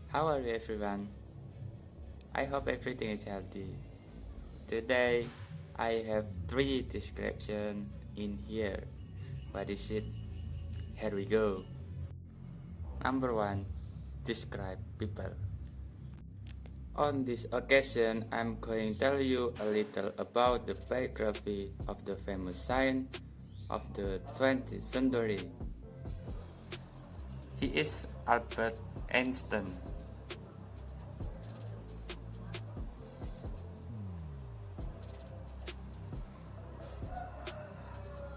How are you everyone? I hope everything is healthy. Today I have three descriptions in here. What is it? Here we go. Number one, describe people. On this occasion, I'm going to tell you a little about the biography of the famous scientist of the 20th century. He is Albert Einstein.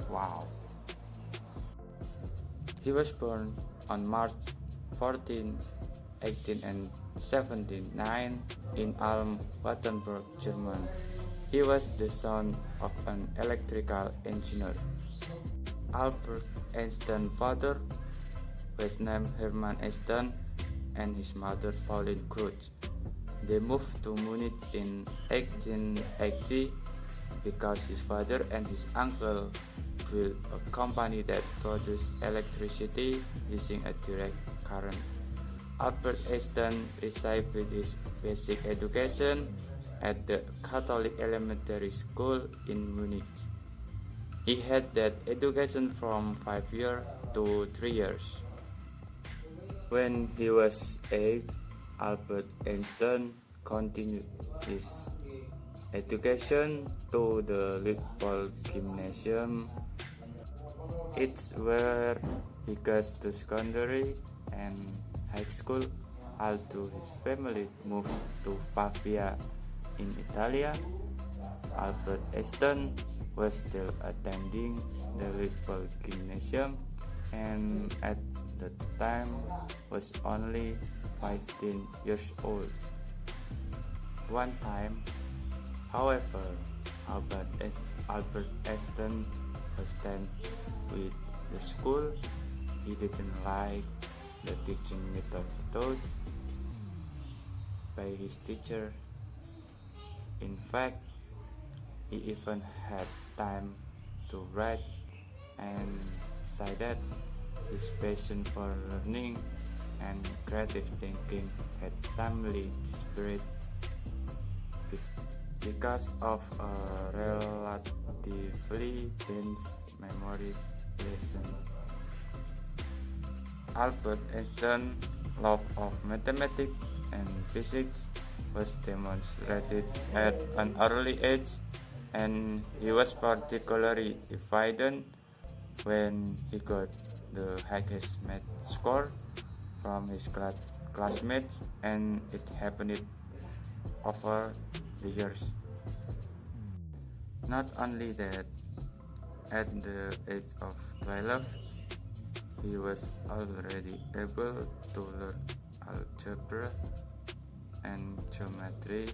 Wow. He was born on March 14, 1879 in Ulm-Wattenberg, Germany. He was the son of an electrical engineer. Albert Einstein's father was named Hermann Einstein and his mother Pauline Cruz. They moved to Munich in 1880 because his father and his uncle built a company that produced electricity using a direct current. Albert Einstein received his basic education at the Catholic elementary school in Munich. He had that education from 5 years to 3 years. When he was 8, Albert Einstein continued his education to the Leopold Gymnasium. It's where he goes to secondary and high school, although his family moved to Pavia in Italy. Albert Einstein was still attending the Leopold Gymnasium and at the time was only 15 years old. One time, however, Albert Einstein was tense with the school. He didn't like the teaching methods taught by his teachers. In fact, he even had time to write and say that his passion for learning and creative thinking had family spirit because of a relatively dense memories lesson. Albert Einstein's love of mathematics and physics was demonstrated at an early age, and he was particularly evident when he got the highest math score from his classmates, and it happened over the years. Not only that, at the age of 12, he was already able to learn algebra and geometry.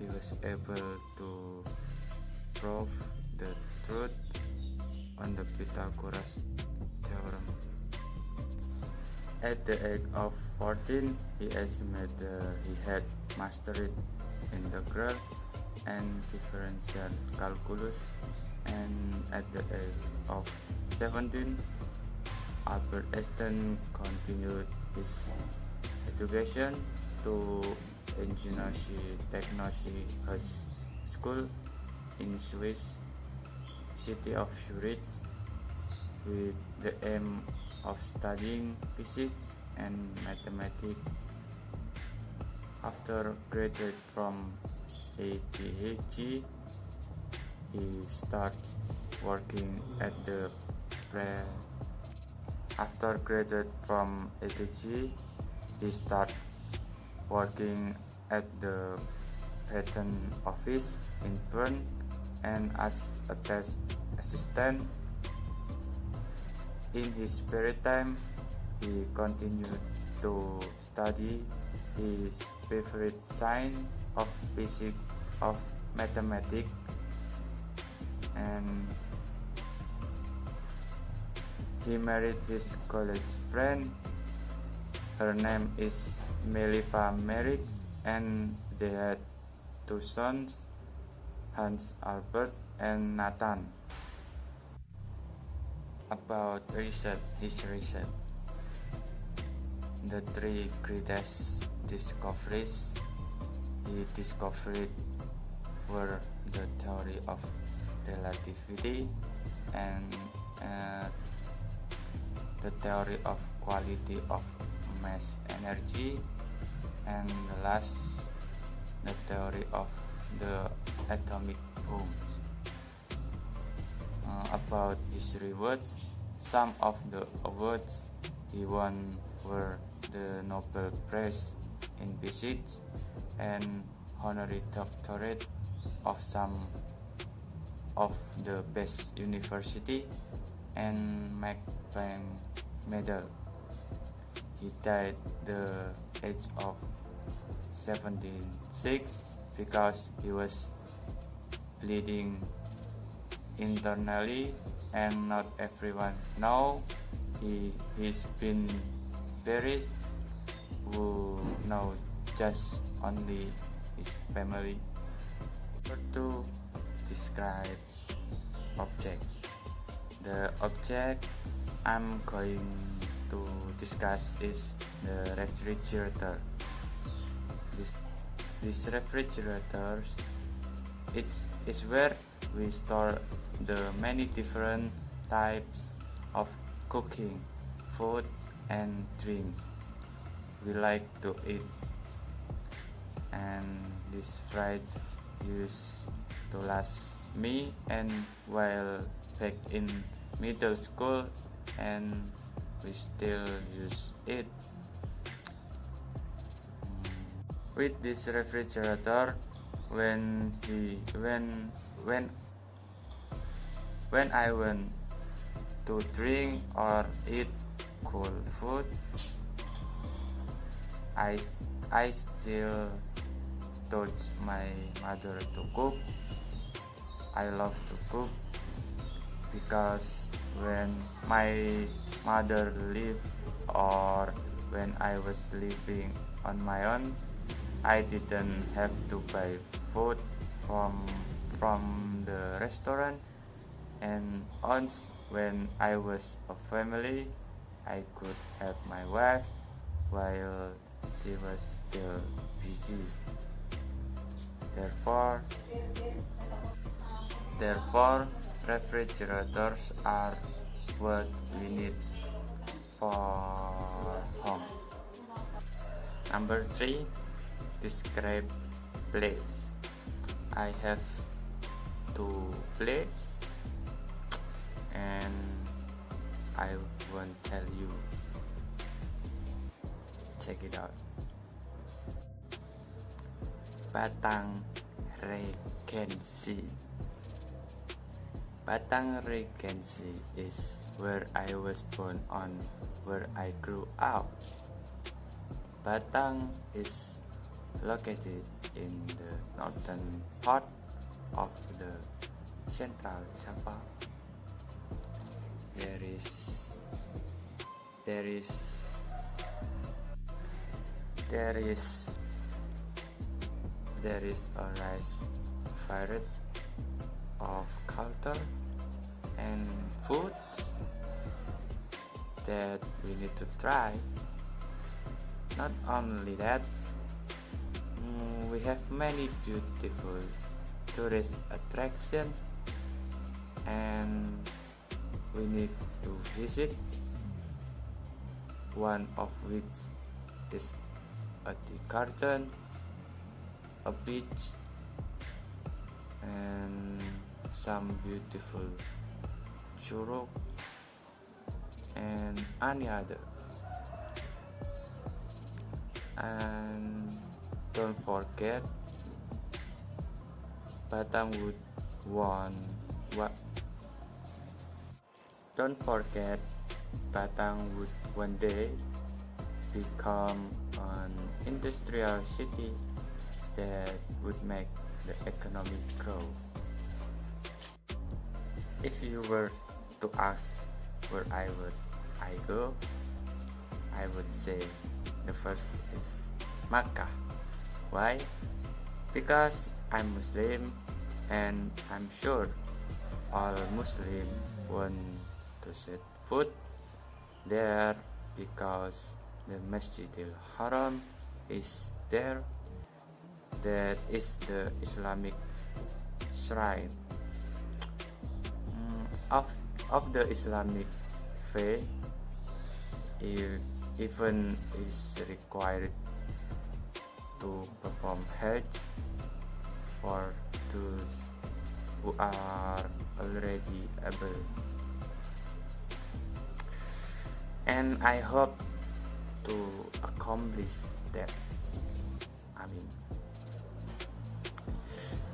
He was able to prove the truth on the Pythagoras theorem. At the age of 14, he estimated he had mastered integral and differential calculus, and at the age of 17, Albert Einstein continued his education to Ingenieurswissenschaftliche Technische High School in Swiss city of Zurich with the aim of studying physics and mathematics. After graduating from ATHG, he starts working at the After graduating from ATHG, he starts working at the patent office in Bern and as a test assistant. In his spare time, he continued to study his favorite science of physics, of mathematics, and he married his college friend. Her name is Melissa Merrick, and they had two sons, Hans Albert and Nathan. About his research. the three greatest discoveries he discovered were the theory of relativity and the theory of quality of mass energy, and the last, the theory of the atomic bombs. About his rewards, some of the awards he won were the Nobel Prize in Physics and honorary doctorate of some of the best university and Max Planck Medal. He died the age of 76 because he was bleeding internally, and not everyone know he's been buried. Who know just only his family. To describe object. The object I'm going to discuss is the refrigerator. This refrigerator is where we store the many different types of cooking, food and drinks we like to eat, and this fridge used to last me and while back in middle school, and we still use it. With this refrigerator, when I want to drink or eat cold food, I still touch my mother to cook. I love to cook because when my mother lived or when I was living on my own, I didn't have to buy food from the restaurant, and once when I was a family, I could help my wife while she was still busy. Therefore, refrigerators are what we need for home. Number 3, describe place. I have 2 places and I won't tell you. Check it out. Batang Regency. Batang Regency is where I was born on, where I grew up. Batang is located in the northern part of the central Java. There is a rice variety of culture and food that we need to try. Not only that, we have many beautiful tourist attractions, and we need to visit, one of which is a tea garden, a beach, and some beautiful churuk and any other. And don't forget, Batam would one what? Don't forget, Batam would one day become an industrial city that would make the economy grow. If you were to ask where I go, I would say the first is Makkah. Why? Because I'm Muslim, and I'm sure all Muslim want to set foot there because the Masjid al-Haram is there. That is the Islamic shrine of the Islamic faith. Even is required to perform Hajj for those who are already able. And I hope to accomplish that.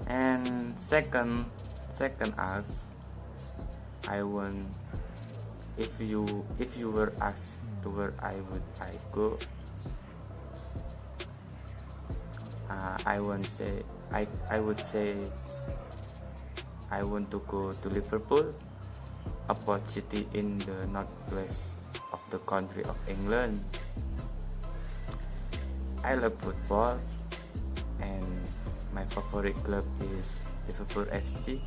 And second ask, I want, if you were asked to where I go, I would say I want to go to Liverpool, a port city in the northwest of the country of England. I love football, and my favorite club is Liverpool FC,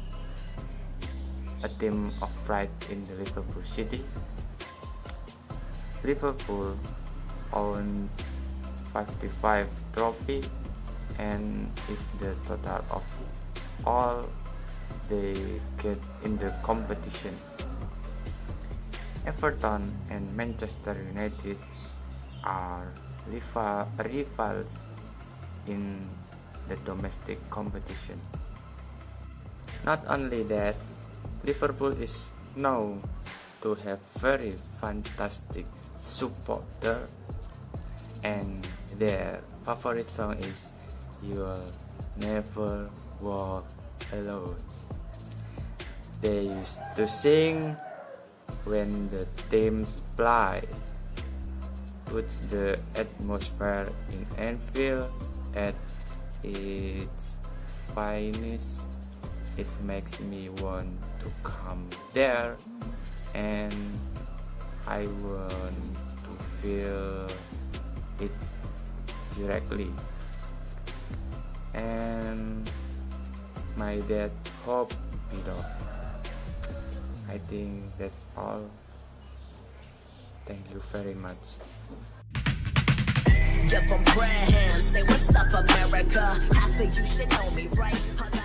a team of pride in the Liverpool city. Liverpool owns 55 trophies and is the total of all they get in the competition. Everton and Manchester United are rivals in the domestic competition. Not only that, Liverpool is known to have very fantastic supporters, and their favorite song is "You'll Never Walk Alone." They used to sing when the teams play, puts the atmosphere in Anfield at its finest. It makes me want to come there, and I want to feel it directly. And my dad hope below. I think that's all. Thank you very much. Give 'em prayer hands, say what's up America. Half of you should know me, right?